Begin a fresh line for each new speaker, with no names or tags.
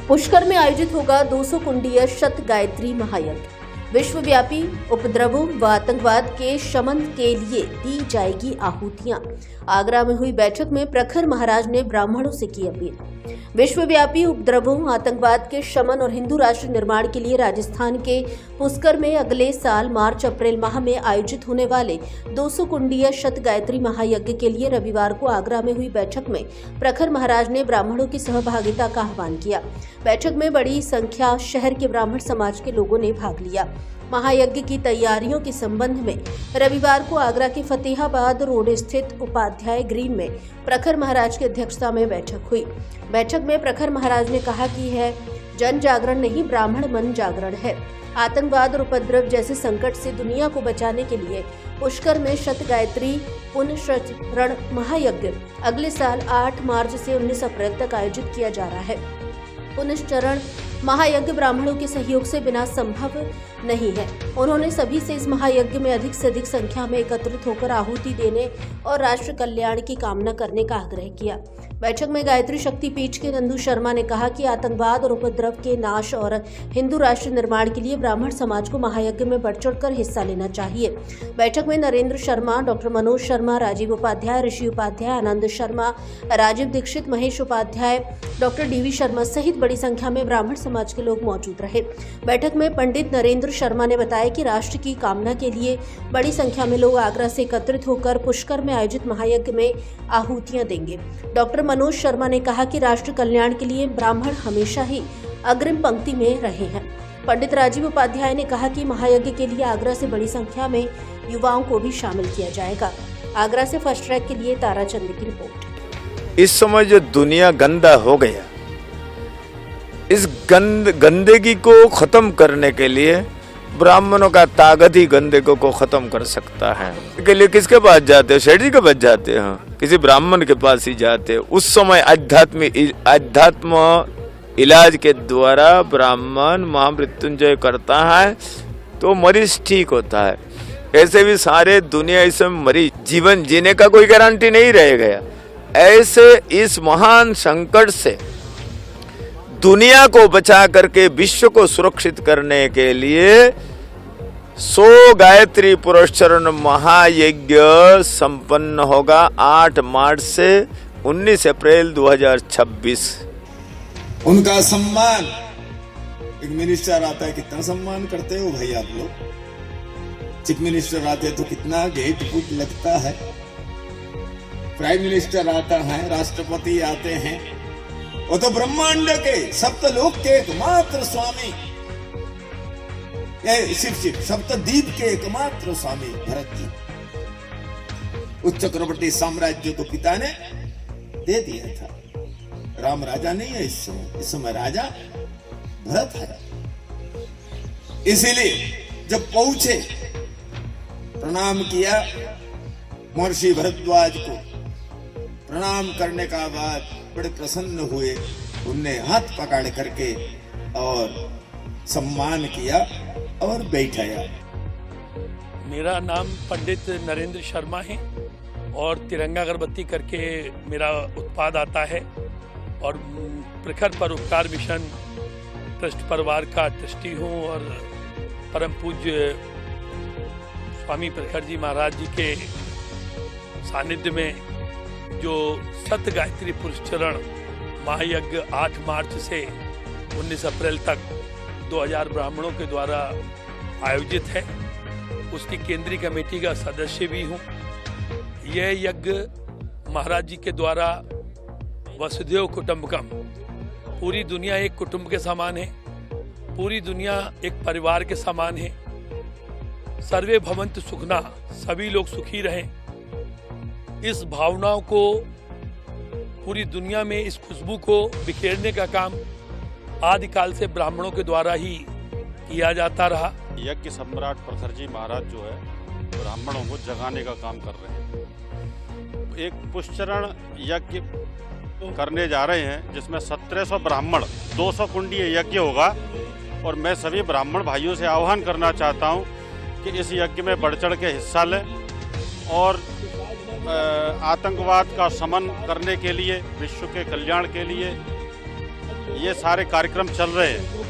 पुष्कर में आयोजित होगा 200 कुंडीय शत गायत्री महायज्ञ। विश्वव्यापी उपद्रवों व आतंकवाद के शमन के लिए दी जाएगी आहुतियां। आगरा में हुई बैठक में प्रखर महाराज ने ब्राह्मणों से की अपील। विश्वव्यापी उपद्रवों, आतंकवाद के शमन और हिंदू राष्ट्र निर्माण के लिए राजस्थान के पुष्कर में अगले साल मार्च-अप्रैल माह में आयोजित होने वाले 200 कुंडीय शत गायत्री महायज्ञ के लिए रविवार को आगरा में हुई बैठक में प्रखर महाराज ने ब्राह्मणों की सहभागिता का आह्वान किया। बैठक में बड़ी संख्या शहर के ब्राह्मण समाज के लोगों ने भाग लिया। महायज्ञ की तैयारियों के संबंध में रविवार को आगरा के फतेहाबाद रोड स्थित उपाध्याय ग्रीन में प्रखर महाराज की अध्यक्षता में बैठक हुई। बैठक में प्रखर महाराज ने कहा कि है जन जागरण नहीं, ब्राह्मण मन जागरण है। आतंकवाद और उपद्रव जैसे संकट से दुनिया को बचाने के लिए पुष्कर में शत गायत्री पुनश्चरण महायज्ञ अगले साल 8 मार्च से 19 अप्रैल तक आयोजित किया जा रहा है। पुनश्चरण महायज्ञ ब्राह्मणों के सहयोग से बिना संभव नहीं है। उन्होंने सभी से इस महायज्ञ में अधिक से अधिक संख्या में एकत्रित होकर आहुति देने और राष्ट्र कल्याण की कामना करने का आग्रह किया। बैठक में गायत्री शक्ति पीठ के नंदू शर्मा ने कहा कि आतंकवाद और उपद्रव के नाश और हिंदू राष्ट्र निर्माण के लिए ब्राह्मण समाज को महायज्ञ में बढ़ चढ़कर हिस्सा लेना चाहिए। बैठक में नरेंद्र शर्मा, डॉक्टर मनोज शर्मा, राजीव उपाध्याय, ऋषि उपाध्याय, आनंद शर्मा, राजीव दीक्षित, महेश उपाध्याय, डॉक्टर डीवी शर्मा सहित बड़ी संख्या में ब्राह्मण समाज के लोग मौजूद रहे। बैठक में पंडित नरेंद्र शर्मा ने बताया कि राष्ट्र की कामना के लिए बड़ी संख्या में लोग आगरा से एकत्रित होकर पुष्कर में आयोजित महायज्ञ में आहुतियां देंगे। डॉक्टर मनोज शर्मा ने कहा कि राष्ट्र कल्याण के लिए ब्राह्मण हमेशा ही अग्रिम पंक्ति में रहे हैं। पंडित राजीव उपाध्याय ने कहा कि महायज्ञ के लिए आगरा से बड़ी संख्या में युवाओं को भी शामिल किया जाएगा। आगरा से फर्स्ट ट्रैक के लिए ताराचंद की रिपोर्ट।
इस समय जो दुनिया गंदा हो गया, इस गंदगी को खत्म करने के लिए ब्राह्मणों का ताकत ही गंदगी को खत्म कर सकता है। के लिए किसके पास जाते हो? सेठ जी के पास जाते हो, किसी ब्राह्मण के पास ही जाते हो। उस समय अध्यात्म इलाज के द्वारा ब्राह्मण महामृत्युंजय करता है तो मरीज ठीक होता है। ऐसे भी सारे दुनिया इसमें मरीज जीवन जीने का कोई गारंटी नहीं रह गया। ऐसे इस महान संकट से दुनिया को बचा करके विश्व को सुरक्षित करने के लिए 100 गायत्री पुनश्चरण महायज्ञ संपन्न होगा 8 मार्च से 19 अप्रैल 2026।
उनका सम्मान, एक मिनिस्टर आता है कितना सम्मान करते हो भाई आप लोग। चीफ मिनिस्टर आते हैं तो कितना गेट फुट लगता है। प्राइम मिनिस्टर आता है, राष्ट्रपति आते हैं, वो तो ब्रह्मांड के सप्तलोक के एकमात्र स्वामी, शिव सप्तद्वीप के एकमात्र स्वामी भरत जी। उस चक्रवर्ती साम्राज्य को पिता ने दे दिया था। राम राजा नहीं है इस समय राजा भरत है। इसीलिए जब पहुंचे प्रणाम किया महर्षि भरद्वाज को। प्रणाम करने का बाद बड़े प्रसन्न हुए, उनने हाथ पकड़ करके और सम्मान किया और बैठाया।
मेरा नाम पंडित नरेंद्र शर्मा है और तिरंगा अगरबत्ती करके मेरा उत्पाद आता है और प्रखर परोपकार मिशन ट्रस्ट परिवार का ट्रस्टी हूँ और परम पूज्य स्वामी प्रखर जी महाराज जी के सानिध्य में जो शत गायत्री पुनश्चरण महायज्ञ 8 मार्च से 19 अप्रैल तक 2000 ब्राह्मणों के द्वारा आयोजित है, उसकी केंद्रीय कमेटी का सदस्य भी हूँ। यह यज्ञ महाराज जी के द्वारा वसुधैव कुटुंबकम, पूरी दुनिया एक कुटुंब के समान है, पूरी दुनिया एक परिवार के समान है। सर्वे भवन्तु सुखना, सभी लोग सुखी रहें, इस भावनाओं को पूरी दुनिया में इस खुशबू को बिखेरने का काम आदिकाल से ब्राह्मणों के द्वारा ही किया जाता रहा।
यज्ञ सम्राट प्रखर जी महाराज जो है ब्राह्मणों को जगाने का काम कर रहे हैं। एक पुष्चरण यज्ञ करने जा रहे हैं जिसमें 1700 ब्राह्मण 200 कुंडीय यज्ञ होगा और मैं सभी ब्राह्मण भाइयों से आह्वान करना चाहता हूं कि इस यज्ञ में बढ़ चढ़ के हिस्सा लें और आतंकवाद का शमन करने के लिए, विश्व के कल्याण के लिए ये सारे कार्यक्रम चल रहे हैं।